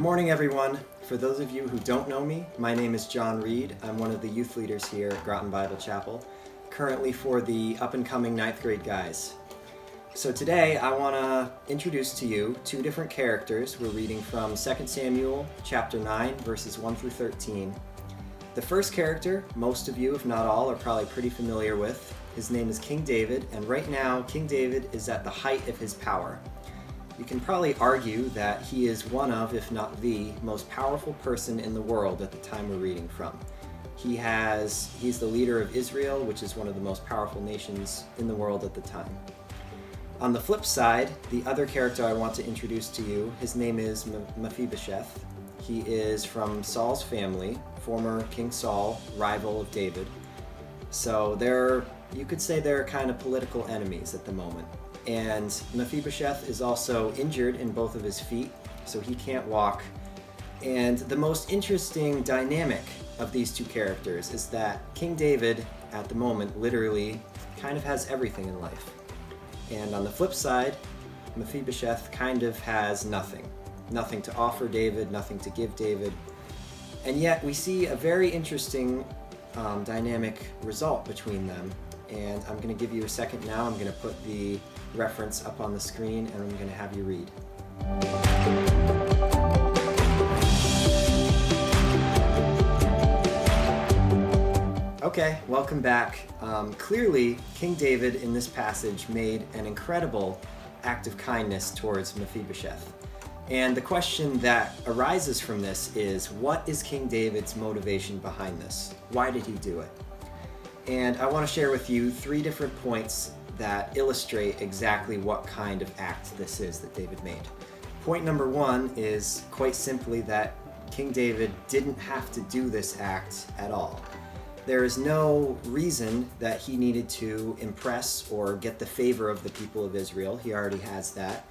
morning, everyone. For those of you who don't know me, my name is John Reed. I'm one of the youth leaders here at Groton Bible Chapel, currently for the up-and-coming 9th grade guys. So today I want to introduce to you two different characters. We're reading from 2 Samuel chapter 9, verses 1 through 13. The first character, most of you, if not all, are probably pretty familiar with. His name is King David, and right now King David is at the height of his power. You can probably argue that he is one of, if not the, most powerful person in the world at the time we're reading from. He's the leader of Israel, which is one of the most powerful nations in the world at the time. On the flip side, the other character I want to introduce to you, his name is Mephibosheth. He is from Saul's family, former King Saul, rival of David. So you could say they're kind of political enemies at the moment. And Mephibosheth is also injured in both of his feet, so he can't walk. And the most interesting dynamic of these two characters is that King David, at the moment, literally kind of has everything in life. And on the flip side, Mephibosheth kind of has nothing. Nothing to offer David, nothing to give David. And yet we see a very interesting dynamic result between them. And I'm going to give you a second now. I'm going to put the reference up on the screen and I'm going to have you read. Okay, welcome back. Clearly, King David in this passage made an incredible act of kindness towards Mephibosheth. And the question that arises from this is, what is King David's motivation behind this? Why did he do it? And I want to share with you 3 different points that illustrate exactly what kind of act this is that David made. Point number 1 is quite simply that King David didn't have to do this act at all. There is no reason that he needed to impress or get the favor of the people of Israel. He already has that.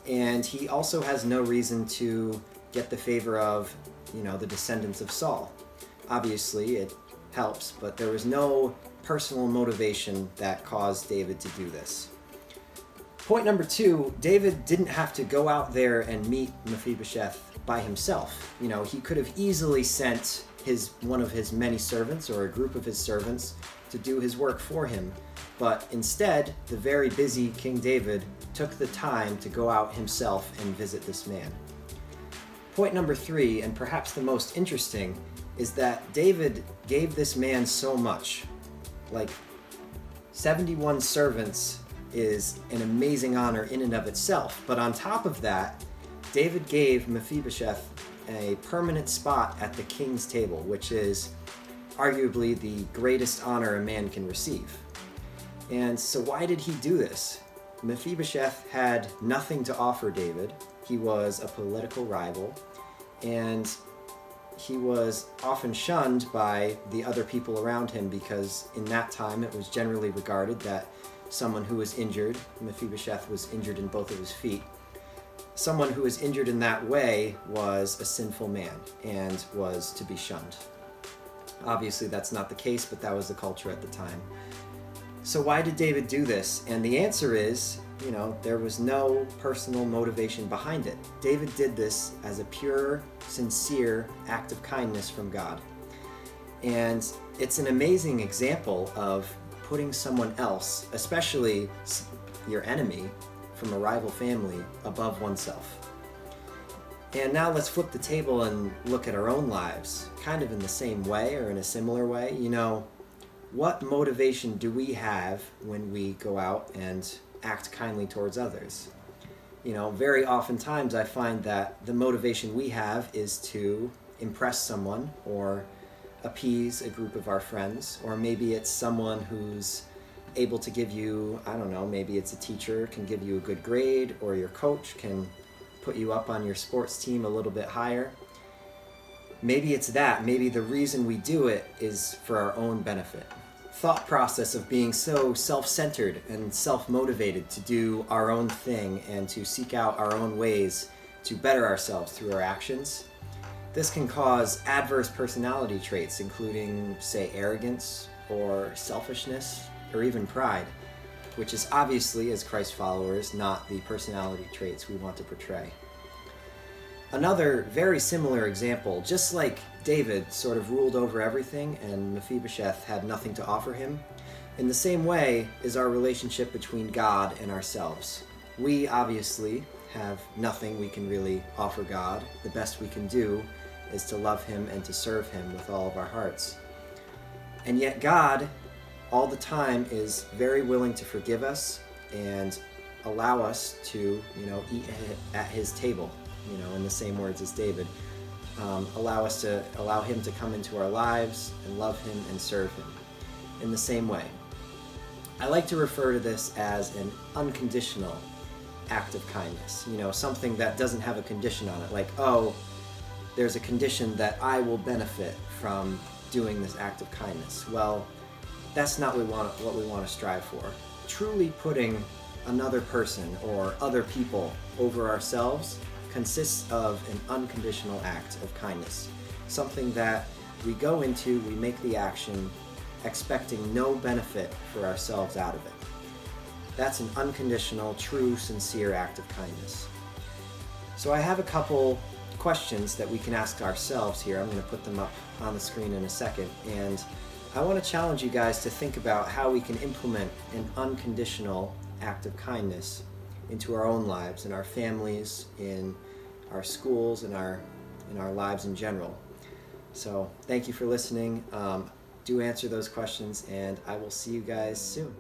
And he also has no reason to get the favor of, the descendants of Saul. Obviously, it helps, but there was no personal motivation that caused David to do this. Point number 2, David didn't have to go out there and meet Mephibosheth by himself. He could have easily sent one of his many servants or a group of his servants to do his work for him. But instead, the very busy King David took the time to go out himself and visit this man. Point number 3, and perhaps the most interesting, is that David gave this man so much. Like 71 servants is an amazing honor in and of itself. But on top of that, David gave Mephibosheth a permanent spot at the king's table, which is arguably the greatest honor a man can receive. And so why did he do this? Mephibosheth had nothing to offer David. He was a political rival, and he was often shunned by the other people around him because in that time it was generally regarded that someone who was injured, Mephibosheth was injured in both of his feet, someone who was injured in that way was a sinful man and was to be shunned. Obviously that's not the case, but that was the culture at the time. So why did David do this? And the answer is, there was no personal motivation behind it. David did this as a pure, sincere act of kindness from God. And it's an amazing example of putting someone else, especially your enemy from a rival family, above oneself. And now let's flip the table and look at our own lives, kind of in the same way or in a similar way. What motivation do we have when we go out and act kindly towards others? Very oftentimes I find that the motivation we have is to impress someone or appease a group of our friends, or maybe it's someone who's able to give you, maybe it's a teacher can give you a good grade, or your coach can put you up on your sports team a little bit higher. Maybe it's that. Maybe the reason we do it is for our own benefit. Thought process of being so self-centered and self-motivated to do our own thing and to seek out our own ways to better ourselves through our actions. This can cause adverse personality traits, including, say, arrogance or selfishness or even pride, which is obviously, as Christ followers, not the personality traits we want to portray. Another very similar example, just like David sort of ruled over everything and Mephibosheth had nothing to offer him, in the same way is our relationship between God and ourselves. We obviously have nothing we can really offer God. The best we can do is to love Him and to serve Him with all of our hearts. And yet God, all the time, is very willing to forgive us and allow us to, eat at His table, in the same words as David. Allow Him to come into our lives and love Him and serve Him in the same way. I like to refer to this as an unconditional act of kindness. Something that doesn't have a condition on it, like, oh, there's a condition that I will benefit from doing this act of kindness. Well, that's not what we want to strive for. Truly putting another person or other people over ourselves consists of an unconditional act of kindness. Something that we go into, we make the action, expecting no benefit for ourselves out of it. That's an unconditional, true, sincere act of kindness. So I have a couple questions that we can ask ourselves here. I'm going to put them up on the screen in a second, and I want to challenge you guys to think about how we can implement an unconditional act of kindness into our own lives, in our families, in our schools, in our lives in general. So thank you for listening. Do answer those questions, and I will see you guys soon.